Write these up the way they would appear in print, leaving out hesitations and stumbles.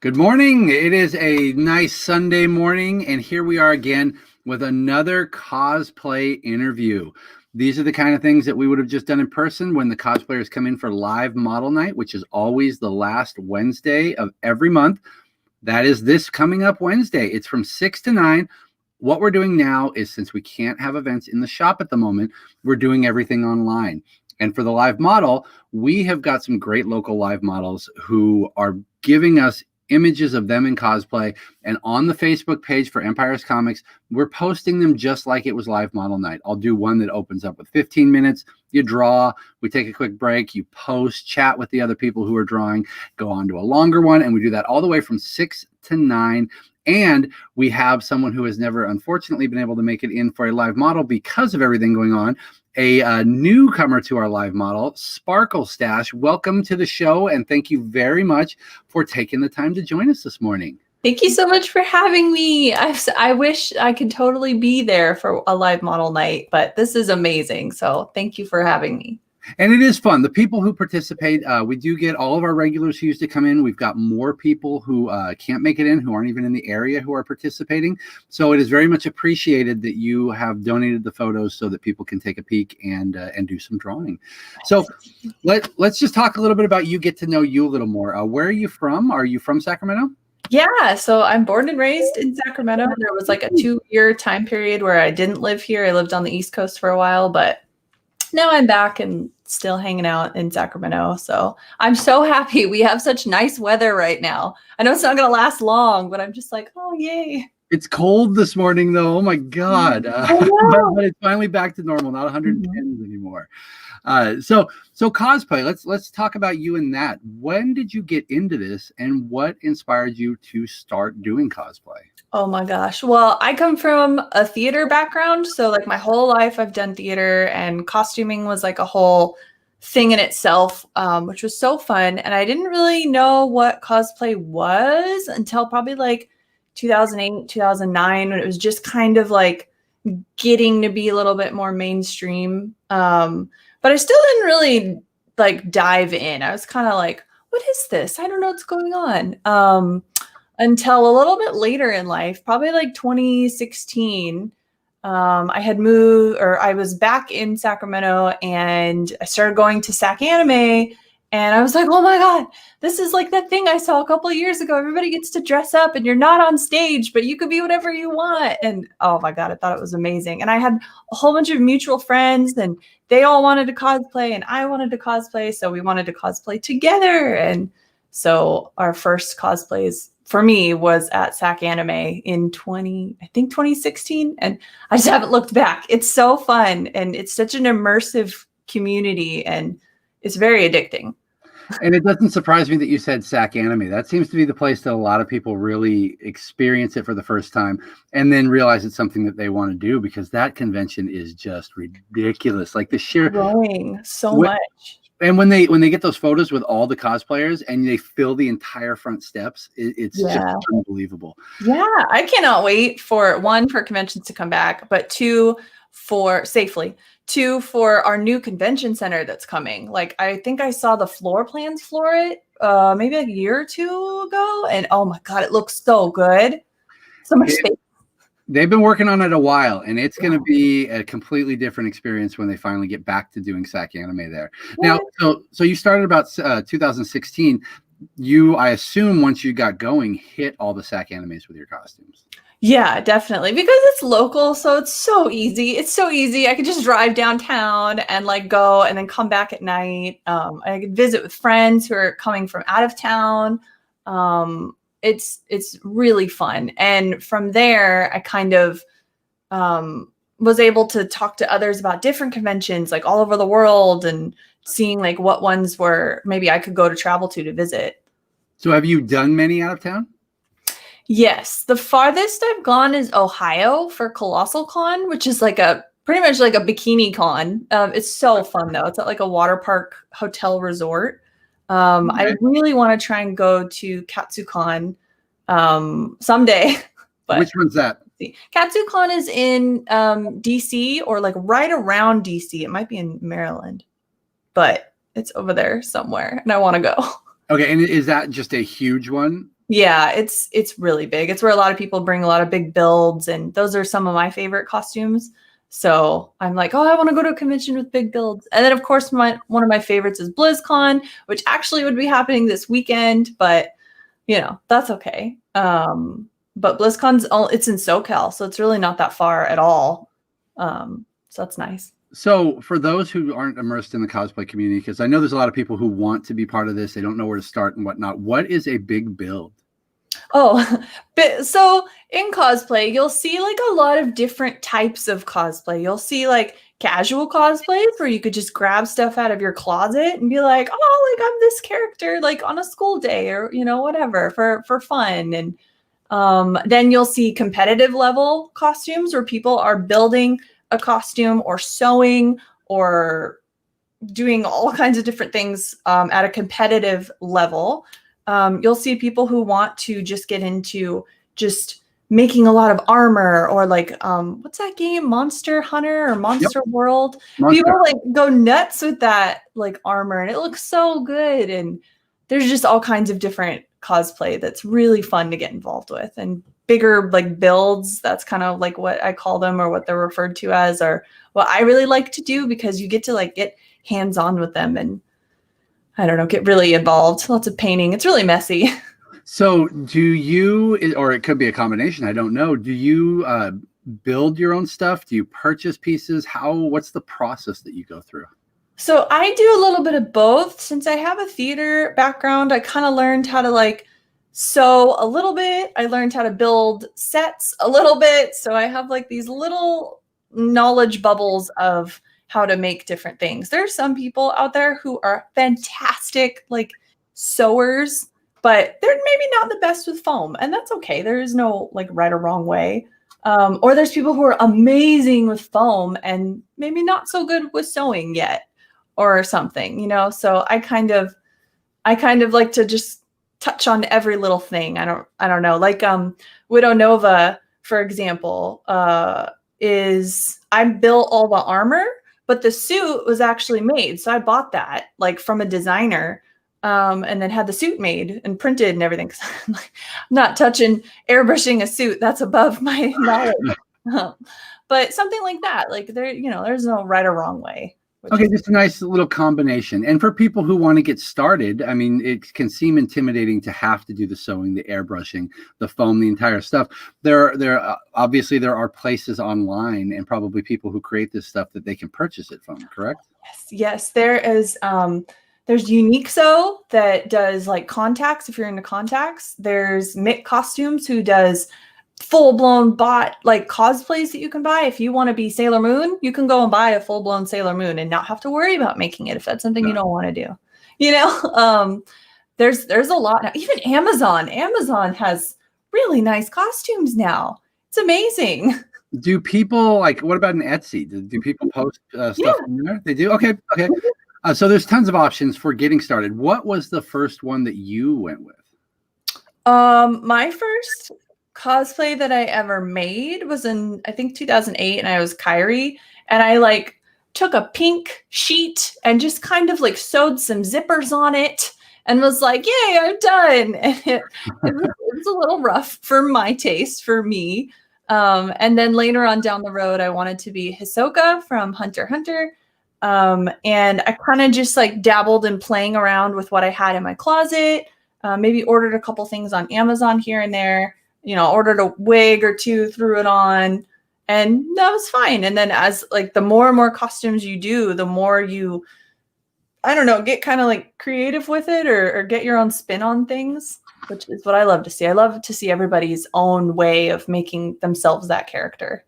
Good morning. It is a nice Sunday morning, and here we are again with another cosplay interview. These are the kind of things that we would have just done in person when the cosplayers come in for live model night, which is always the last Wednesday of every month. That is this coming up Wednesday. It's from 6 to 9. What we're doing now is, since we can't have events in the shop at the moment, we're doing everything online. And for the live model, we have got some great local live models who are giving us images of them in cosplay, and on the Facebook page for Empires Comics, we're posting them just like it was live model night. I'll do one that opens up with 15 minutes. You draw, we take a quick break, you post, chat with the other people who are drawing, go on to a longer one, and we do that all the way from 6 to 9. And we have someone who has never, unfortunately, been able to make it in for a live model because of everything going on. A newcomer to our live model, Sparkle Stache. Welcome to the show, and thank you very much for taking the time to join us this morning. Thank you so much for having me. I wish I could totally be there for a live model night, but this is amazing. So thank you for having me. And it is fun. The people who participate, we do get all of our regulars who used to come in. We've got more people who can't make it in, who aren't even in the area, who are participating. So it is very much appreciated that you have donated the photos so that people can take a peek and do some drawing. So let's just talk a little bit about you, get to know you a little more. Where are you from? Are you from Sacramento? Yeah, so I'm born and raised in Sacramento. There was like a 2-year time period where I didn't live here. I lived on the East Coast for a while, but now I'm back and still hanging out in Sacramento. So I'm so happy. We have such nice weather right now. I know it's not going to last long, but I'm just like, oh, yay. It's cold this morning, though. Oh, my God. But it's finally back to normal, not 110s anymore. So cosplay, let's talk about you and that. When did you get into this, and what inspired you to start doing cosplay? Oh my gosh. Well, I come from a theater background. So like my whole life I've done theater, and costuming was like a whole thing in itself, which was so fun. And I didn't really know what cosplay was until probably like 2008, 2009, when it was just kind of like getting to be a little bit more mainstream. But I still didn't really like dive in. I was kind of like, what is this? I don't know what's going on. Until a little bit later in life, probably like 2016, I had moved, or I was back in Sacramento, and I started going to Sac Anime, and I was like, oh my God, this is like that thing I saw a couple of years ago. Everybody gets to dress up and you're not on stage, but you could be whatever you want. And oh my God, I thought it was amazing. And I had a whole bunch of mutual friends, and they all wanted to cosplay and I wanted to cosplay. So we wanted to cosplay together. And so our first cosplays for me was at Sac Anime in 2016. And I just haven't looked back. It's so fun. And it's such an immersive community, and it's very addicting. And it doesn't surprise me that you said Sac Anime. That seems to be the place that a lot of people really experience it for the first time and then realize it's something that they want to do, because that convention is just ridiculous. Like the sheer growing so much. And when they get those photos with all the cosplayers and they fill the entire front steps, it's just unbelievable. Yeah, I cannot wait for conventions to come back, but two, for our new convention center that's coming. Like, I think I saw the floor plans for it maybe like a year or two ago, and oh my God, it looks so good. So much space. They've been working on it a while, and it's going to be a completely different experience when they finally get back to doing Sac Anime there. Now, so you started about 2016. You, I assume, once you got going, hit all the Sac Animes with your costumes. Yeah, definitely, because it's local, so it's so easy. It's so easy. I could just drive downtown and like go and then come back at night. I could visit with friends who are coming from out of town. It's really fun. And from there, I kind of was able to talk to others about different conventions, like all over the world, and seeing like what ones were maybe I could go to travel to visit. So have you done many out of town? Yes. The farthest I've gone is Ohio for Colossal Con, which is like pretty much like a bikini con. It's so fun though. It's at like a water park hotel resort. I really want to try and go to KatsuCon someday. But which one's that? KatsuCon is in DC, or like right around DC. It might be in Maryland, but it's over there somewhere, and I want to go. Okay, and is that just a huge one? Yeah, it's really big. It's where a lot of people bring a lot of big builds, and those are some of my favorite costumes. So I'm like, oh, I want to go to a convention with big builds. And then of course one of my favorites is BlizzCon, which actually would be happening this weekend, but that's okay. But it's in SoCal, so it's really not that far at all. So that's nice. So for those who aren't immersed in the cosplay community, because I know there's a lot of people who want to be part of this, they don't know where to start and whatnot. What is a big build? Oh, but so in cosplay, you'll see like a lot of different types of cosplay. You'll see like casual cosplays where you could just grab stuff out of your closet and be like, oh, like I'm this character, like on a school day or whatever for fun. And then you'll see competitive level costumes where people are building a costume or sewing or doing all kinds of different things at a competitive level. You'll see people who want to just get into just making a lot of armor or like what's that game, Monster Hunter or Monster World? People like go nuts with that like armor, and it looks so good. And there's just all kinds of different cosplay that's really fun to get involved with. And bigger like builds, that's kind of like what I call them, or what they're referred to as, or what I really like to do, because you get to like get hands-on with them and I don't know, get really involved. Lots of painting. It's really messy. So do you, or it could be a combination, I don't know, do you build your own stuff? Do you purchase pieces? What's the process that you go through? So I do a little bit of both. Since I have a theater background, I kind of learned how to like sew a little bit. I learned how to build sets a little bit. So I have like these little knowledge bubbles of how to make different things. There are some people out there who are fantastic like sewers, but they're maybe not the best with foam, and that's okay. There is no like right or wrong way. Or there's people who are amazing with foam and maybe not so good with sewing yet or something, So I kind of like to just touch on every little thing. I don't know. Like Widow Nova, for example, is I built all the armor, but the suit was actually made. So I bought that like from a designer, and then had the suit made and printed and everything. 'Cause I'm like, I'm not touching airbrushing a suit. That's above my knowledge. But something like that, like there's no right or wrong way. Okay, just a nice little combination. And for people who want to get started, I mean, it can seem intimidating to have to do the sewing, the airbrushing, the foam, the entire stuff. Obviously there are places online and probably people who create this stuff that they can purchase it from, correct? Yes. There is there's Unique Sew that does like contacts if you're into contacts. There's Mick Costumes who does full-blown bought like cosplays that you can buy. If you want to be Sailor Moon, you can go and buy a full-blown Sailor Moon and not have to worry about making it if that's something you don't want to do. There's a lot now. Even Amazon has really nice costumes now. It's amazing. Do people what about an Etsy? Do people post stuff in there? They do? Okay. So there's tons of options for getting started. What was the first one that you went with? My first cosplay that I ever made was in, I think, 2008, and I was Kyrie, and I like took a pink sheet and just kind of like sewed some zippers on it and was like, yay, I'm done. And it was a little rough for my taste, for me. And then later on down the road, I wanted to be Hisoka from Hunter x Hunter. And I kind of just like dabbled in playing around with what I had in my closet, maybe ordered a couple things on Amazon here and there, ordered a wig or two, threw it on, and that was fine. And then as like the more and more costumes you do, the more you, I don't know, get kind of like creative with it or get your own spin on things, which is what I love to see. I love to see everybody's own way of making themselves that character.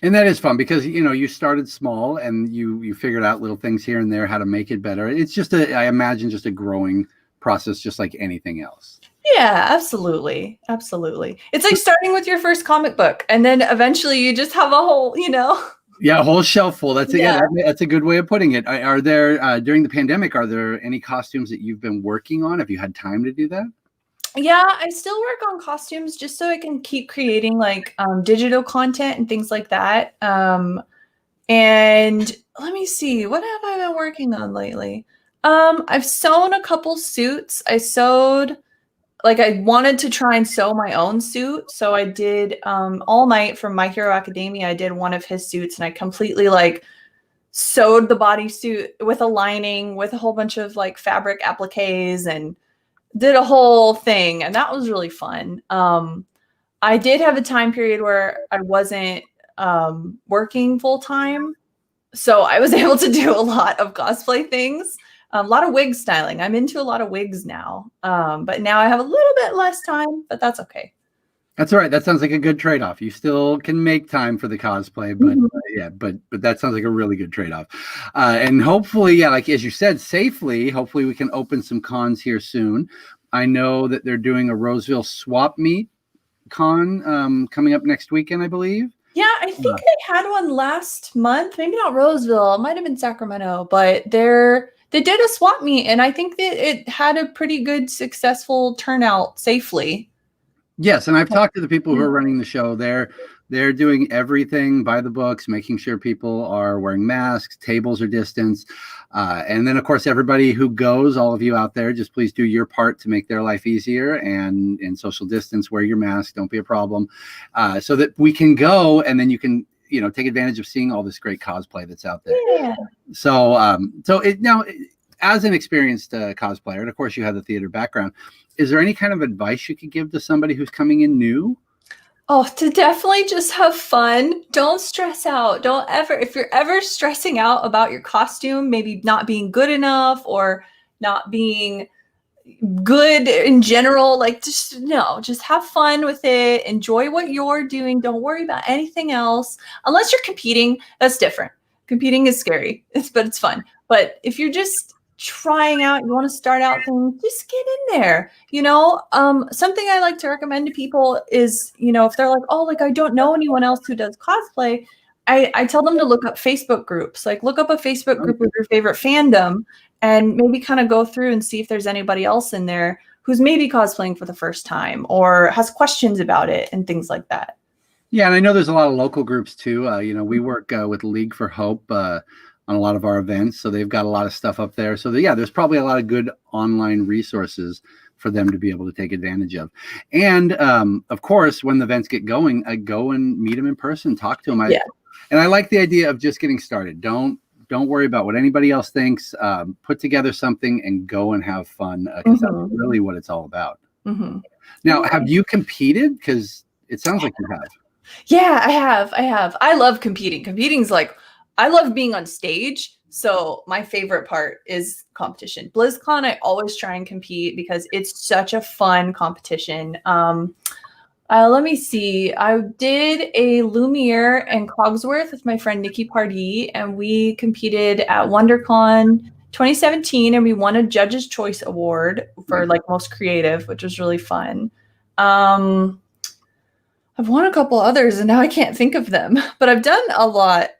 And that is fun because, you started small and you figured out little things here and there, how to make it better. It's just I imagine just a growing process, just like anything else. Yeah, absolutely. Absolutely. It's like starting with your first comic book and then eventually you just have a whole, Yeah, a whole shelf full. That's that's a good way of putting it. Are there, during the pandemic, are there any costumes that you've been working on? Have you had time to do that? Yeah, I still work on costumes just so I can keep creating like digital content and things like that. And let me see, what have I been working on lately? I've sewn a couple suits. I sewed like I wanted to try and sew my own suit. So I did All Might from My Hero Academia. I did one of his suits and I completely like sewed the bodysuit with a lining with a whole bunch of like fabric appliques and did a whole thing. And that was really fun. I did have a time period where I wasn't working full time. So I was able to do a lot of cosplay things, a lot of wig styling. I'm into a lot of wigs now. But now I have a little bit less time, but that's okay. That's all right. That sounds like a good trade-off. You still can make time for the cosplay, but yeah, but that sounds like a really good trade-off. And hopefully, yeah, like as you said, safely, hopefully we can open some cons here soon. I know that they're doing a Roseville swap meet con coming up next weekend, I believe. Yeah, I think they had one last month. Maybe not Roseville. It might have been Sacramento, but they did a swap meet, and I think that it had a pretty good, successful turnout safely. Yes, and I've talked to the people who are running the show. They're doing everything by the books, making sure people are wearing masks, tables are distanced. And then, of course, everybody who goes, all of you out there, just please do your part to make their life easier and social distance, wear your mask, don't be a problem, so that we can go and then you can, take advantage of seeing all this great cosplay that's out there. Yeah. So, now, as an experienced cosplayer, and of course you have the theater background, is there any kind of advice you could give to somebody who's coming in new? Oh, to definitely just have fun. Don't stress out. If you're ever stressing out about your costume, maybe not being good enough or not being good in general, like just have fun with it. Enjoy what you're doing. Don't worry about anything else. Unless you're competing, that's different. Competing is scary, but it's fun. But if you're just trying out, you want to start out things, just get in there. Something I like to recommend to people is, if they're like, oh, like I don't know anyone else who does cosplay, I tell them to look up Facebook groups. Like look up a Facebook group with your favorite fandom and maybe kind of go through and see if there's anybody else in there who's maybe cosplaying for the first time or has questions about it and things like that. Yeah, and I know there's a lot of local groups too. We work with League for Hope on a lot of our events, so they've got a lot of stuff up there. So yeah, there's probably a lot of good online resources for them to be able to take advantage of. And of course, when the events get going, I go and meet them in person, talk to them. And I like the idea of just getting started. Don't worry about what anybody else thinks. Put together something and go and have fun, because that's really what it's all about. Now, have you competed? Because it sounds like you have. Yeah, I have. I love competing. Competing's like, I love being on stage. So my favorite part is competition. BlizzCon, I always try and compete because it's such a fun competition. Let me see. I did a Lumiere and Cogsworth with my friend Nikki Pardee, and we competed at WonderCon 2017, and we won a Judge's Choice Award for like most creative, which was really fun. I've won a couple others, and now I can't think of them, but I've done a lot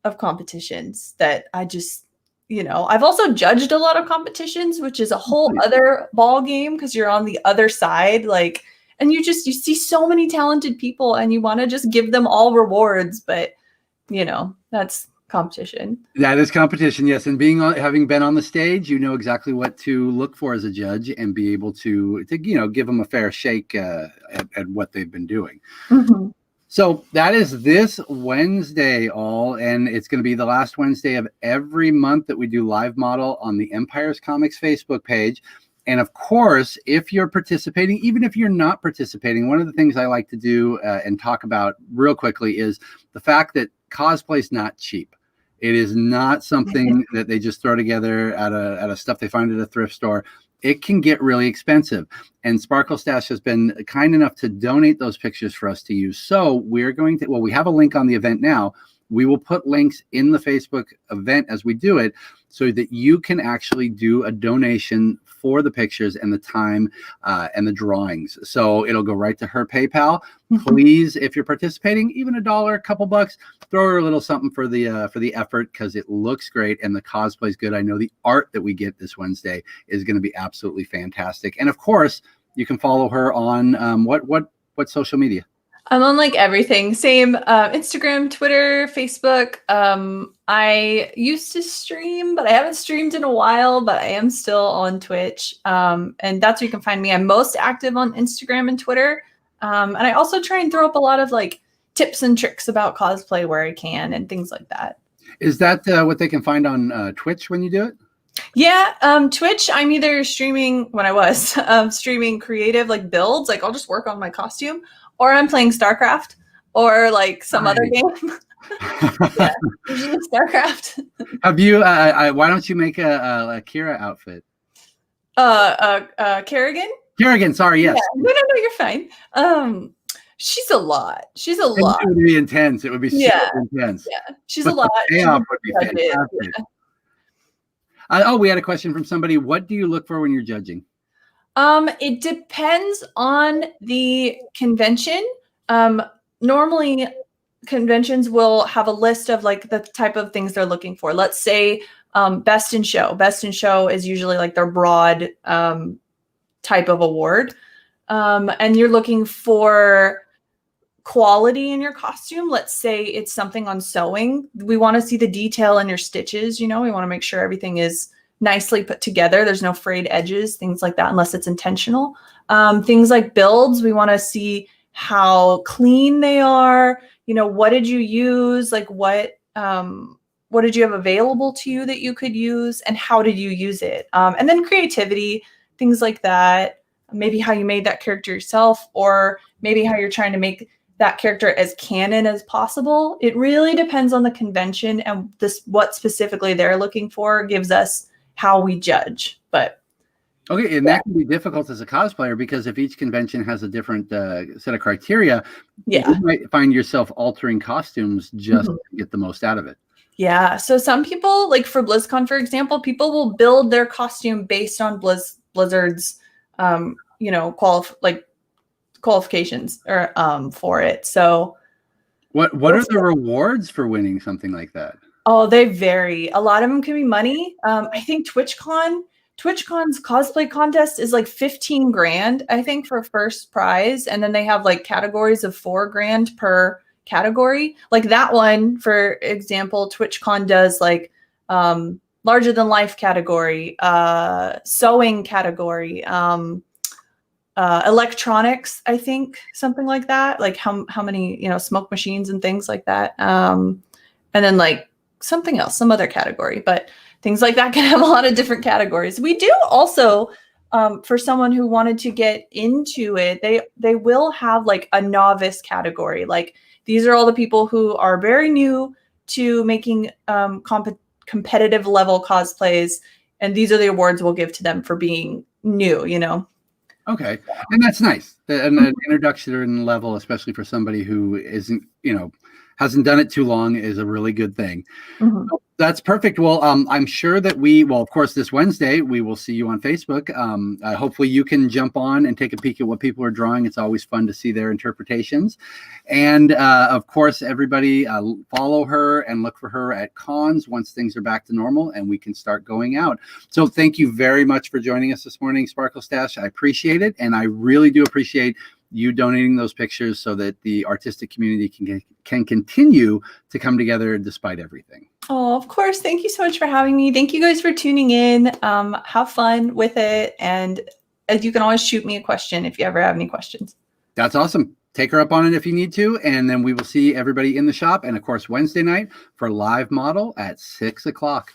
of competitions that I just, I've also judged a lot of competitions, which is a whole other ball game because you're on the other side, like, and you see so many talented people and you want to just give them all rewards, but that's competition. That is competition, yes. And having been on the stage, you know exactly what to look for as a judge and be able to give them a fair shake at what they've been doing. So that is this Wednesday, and it's going to be the last Wednesday of every month that we do live model on the Empires Comics Facebook page. And of course, if you're participating, even if you're not participating, one of the things I like to do and talk about real quickly is the fact that cosplay is not cheap. It is not something that they just throw together at a stuff they find at a thrift store. It can get really expensive. And Sparkle Stache has been kind enough to donate those pictures for us to use. So we're going to, we have a link on the event now. We will put links in the Facebook event as we do it so that you can actually do a donation for the pictures and the time and the drawings. So it'll go right to her PayPal. Please, if you're participating, even $1, a couple bucks, throw her a little something for the effort, because it looks great and the cosplay is good. I know the art that we get this Wednesday is going to be absolutely fantastic. And of course, you can follow her on what social media? I'm on like everything. Same Instagram, Twitter, Facebook. I used to stream, but I haven't streamed in a while, but I am still on Twitch. And that's where you can find me. I'm most active on Instagram and Twitter. And I also try and throw up a lot of like tips and tricks about cosplay where I can and things like that. Is that what they can find on Twitch when you do it? Yeah, Twitch, I'm either streaming when I was streaming creative like builds, like I'll just work on my costume, or I'm playing StarCraft or like some other game. Yeah, usually StarCraft. Have you why don't you make a Kira outfit? Kerrigan? Kerrigan, sorry, yes. Yeah. No, you're fine. She's a lot. She's a lot. It would be intense. It would be super intense. Yeah, she's But a lot. The payoff would be fantastic. Yeah. Oh, we had a question from somebody. What do you look for when you're judging? It depends on the convention. Normally conventions will have a list of like the type of things they're looking for. Let's say best in show. Best in show is usually like their broad type of award. And you're looking for quality in your costume. Let's say it's something on sewing. We want to see the detail in your stitches. You know, we want to make sure everything is nicely put together. There's no frayed edges, things like that, unless it's intentional. Things like builds, we want to see how clean they are. You know, what did you use? Like what did you have available to you that you could use, and how did you use it? And then creativity, things like that. Maybe how you made that character yourself, or maybe how you're trying to make that character as canon as possible. It really depends on the convention, and what specifically they're looking for gives us how we judge. But okay, and that can be difficult as a cosplayer, because if each convention has a different set of criteria, you might find yourself altering costumes just to get the most out of it. Yeah, so some people, like for BlizzCon, for example, people will build their costume based on Blizzard's qualifications or for it. So what are the rewards for winning something like that? Oh, they vary. A lot of them can be money. I think TwitchCon's cosplay contest is like 15 grand, I think, for first prize. And then they have like categories of 4 grand per category. Like that one, for example, TwitchCon does like larger than life category, sewing category, electronics, I think, something like that. Like how many, smoke machines and things like that. And then like something else, some other category, but things like that can have a lot of different categories. We do also, for someone who wanted to get into it, they will have like a novice category. Like these are all the people who are very new to making competitive level cosplays, and these are the awards we'll give to them for being new, Okay, and that's nice. An introduction level, especially for somebody who isn't, hasn't done it too long, is a really good thing. So that's perfect. Well, I'm sure that of course, this Wednesday, we will see you on Facebook. Hopefully you can jump on and take a peek at what people are drawing. It's always fun to see their interpretations. And of course, everybody follow her and look for her at cons once things are back to normal and we can start going out. So thank you very much for joining us this morning, Sparkle Stache. I appreciate it. And I really do appreciate you donating those pictures so that the artistic community can continue to come together despite everything. Oh, of course. Thank you so much for having me. Thank you guys for tuning in. Have fun with it. And you can always shoot me a question if you ever have any questions. That's awesome. Take her up on it if you need to. And then we will see everybody in the shop. And of course, Wednesday night for Live Model at 6 o'clock.